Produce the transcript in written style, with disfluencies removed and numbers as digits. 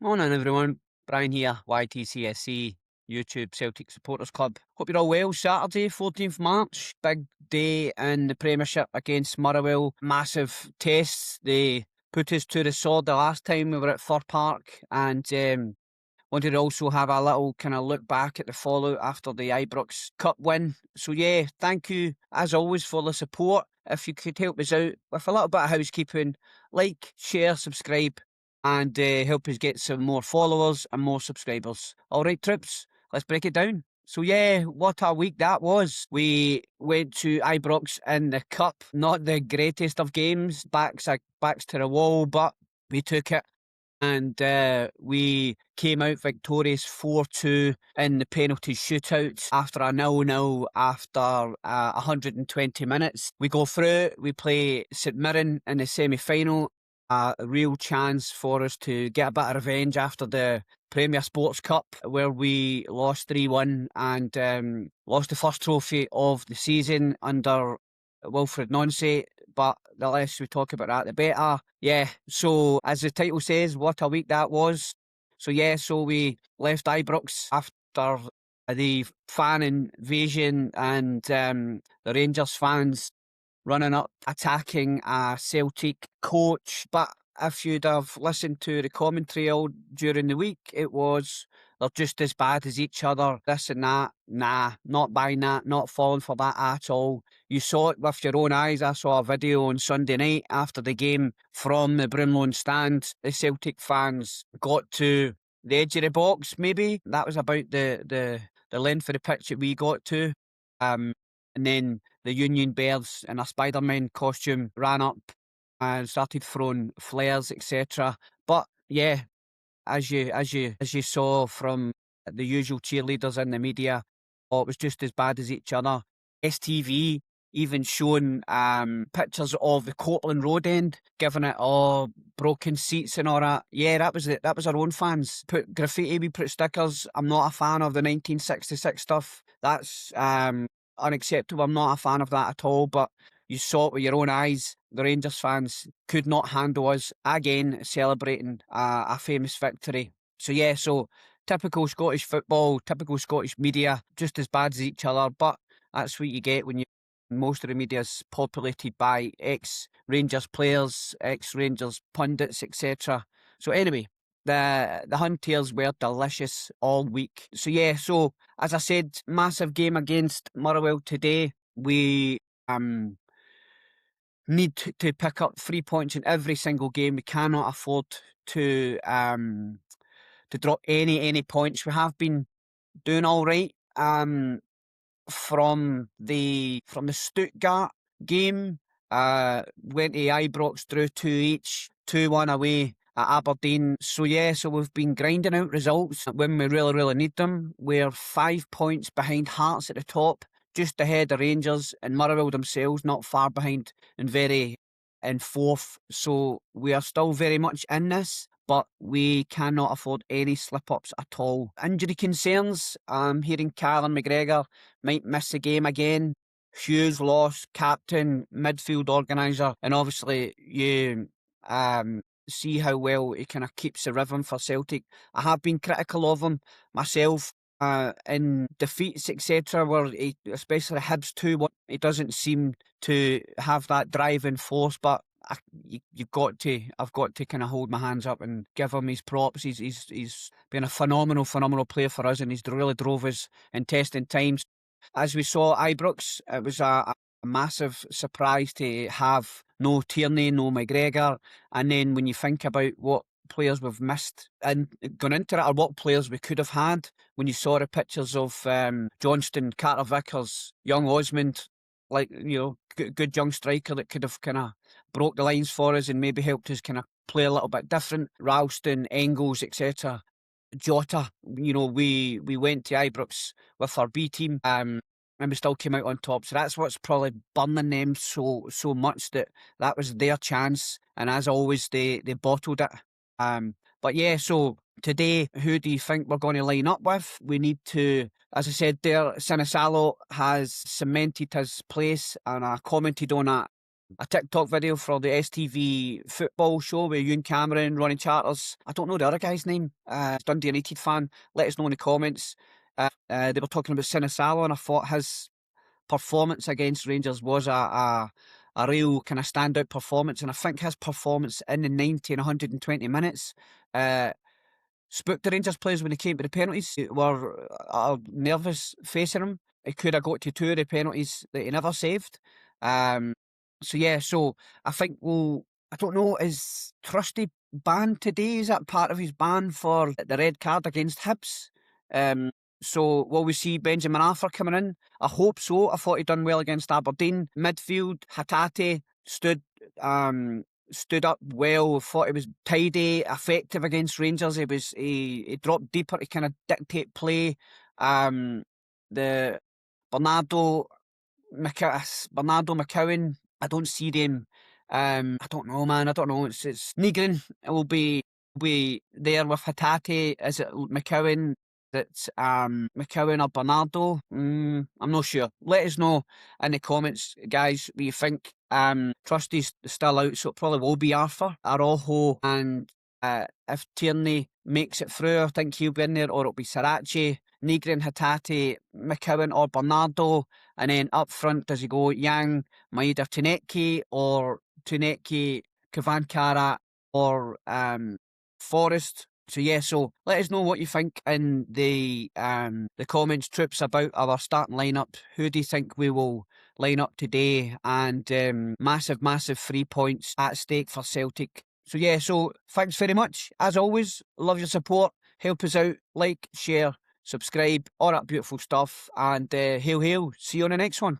Morning everyone, Brian here, YTCSC, YouTube Celtic Supporters Club. Hope you're all well. Saturday, 14th March, big day in the Premiership against Motherwell. Massive tests. They put us to the sword the last time we were at Fir Park, and wanted to also have a little kind of look back at the fallout after the Ibrox Cup win. So yeah, thank you as always for the support. If you could help us out with a little bit of housekeeping, like, share, subscribe, and help us get some more followers and more subscribers. All right, troops, let's break it down. So yeah, what a week that was. We went to Ibrox in the Cup. Not the greatest of games, backs to the wall, but we took it. And we came out victorious 4-2 in the penalty shootout after a 0-0 after 120 minutes. We go through, we play St Mirren in the semi-final, a real chance for us to get a bit of revenge after the Premier Sports Cup, where we lost 3-1 and lost the first trophy of the season under Wilfred Nonce, but the less we talk about that, the better. Yeah, so as the title says, what a week that was. So yeah, so we left Ibrox after the fan invasion and the Rangers fans running up, attacking a Celtic coach. But if you'd have listened to the commentary all during the week, it was they're just as bad as each other, this and that. Nah, not buying that, not falling for that at all. You saw it with your own eyes. I saw a video on Sunday night after the game from the Broomloan stand. The Celtic fans got to the edge of the box, maybe. That was about the length of the pitch that we got to. And then the Union Bears in a Spider-Man costume ran up and started throwing flares, etc. But yeah, as you saw from the usual cheerleaders in the media, it was just as bad as each other. STV even showing pictures of the Cortland Road end, giving it all broken seats and all that. Yeah, that was our own fans. Put graffiti, we put stickers. I'm not a fan of the 1966 stuff. That's unacceptable. I'm not a fan of that at all, but you saw it with your own eyes. The Rangers fans could not handle us again celebrating a famous victory. So yeah, so typical Scottish football, typical Scottish media, just as bad as each other, but that's what you get when most of the media is populated by ex-Rangers players, ex-Rangers pundits, etc. So anyway, the Hunters were delicious all week. So yeah, so as I said, massive game against Motherwell today. We need to pick up 3 points in every single game. We cannot afford to drop any points. We have been doing all right from the Stuttgart game. Went to Ibrox, drew 2 each, 2-1 away at Aberdeen. So yeah, so we've been grinding out results when we really need them. We're 5 points behind Hearts at the top, just ahead of Rangers, and Motherwell themselves not far behind and very in fourth. So we are still very much in this, but we cannot afford any slip-ups at all. Injury concerns, hearing Callum McGregor might miss the game again. Hughes lost, captain, midfield organiser, and obviously you see how well he kind of keeps the rhythm for Celtic. I have been critical of him myself in defeats, etc., where he, especially Hibs 2-1, he doesn't seem to have that driving force, but I've got to kind of hold my hands up and give him his props. He's been a phenomenal player for us, and he's really drove us in testing times. As we saw Ibrox, it was a massive surprise to have no Tierney, no McGregor, and then when you think about what players we've missed and gone into it, or what players we could have had, when you saw the pictures of Johnston, Carter Vickers, young Osmond, like, you know, good young striker that could have kind of broke the lines for us and maybe helped us kind of play a little bit different. Ralston, Engels, etc. Jota, you know, we went to Ibrox with our B team, and we still came out on top. So that's what's probably burning them so much, that was their chance, and as always, they bottled it. But yeah, so today, who do you think we're going to line up with? We need to, as I said there, Sinisalo has cemented his place, and I commented on that a TikTok video for the STV football show with Ewan Cameron, Ronnie Charters. I don't know the other guy's name. Dundee United fan. Let us know in the comments. They were talking about Sinisalo, and I thought his performance against Rangers was a real kind of standout performance. And I think his performance in the 90 and 120 minutes spooked the Rangers players when they came to the penalties. They were nervous facing him. He could have got to 2 of the penalties that he never saved. So I think I don't know, is Trusty banned today? Is that part of his ban for the red card against Hibs? So will we see Benjamin Arthur coming in? I hope so. I thought he done well against Aberdeen. Midfield, Hatate stood up well. Thought he was tidy, effective against Rangers. He dropped deeper to kind of dictate play. The Bernardo McCowan, I don't see them. I don't know, man. I don't know. It's Nygren will be there with Hatate. Is it McCowan? That's McCowan or Bernardo? I'm not sure. Let us know in the comments, guys, what you think. Trusty's still out, so it probably will be Arthur, Arojo, and if Tierney makes it through, I think he'll be in there, or it'll be Sarachi, Nygren, Hatate, McCowan or Bernardo. And then up front, does he go Yang, Maeda Tuneki, or Tuneki, Kavankara, or Forrest? So yeah, so let us know what you think in the comments, troops, about our starting lineup. Who do you think we will line up today? And massive 3 points at stake for Celtic. So yeah, so thanks very much. As always, love your support. Help us out. Like, share, subscribe, all that beautiful stuff. And hail, hail. See you on the next one.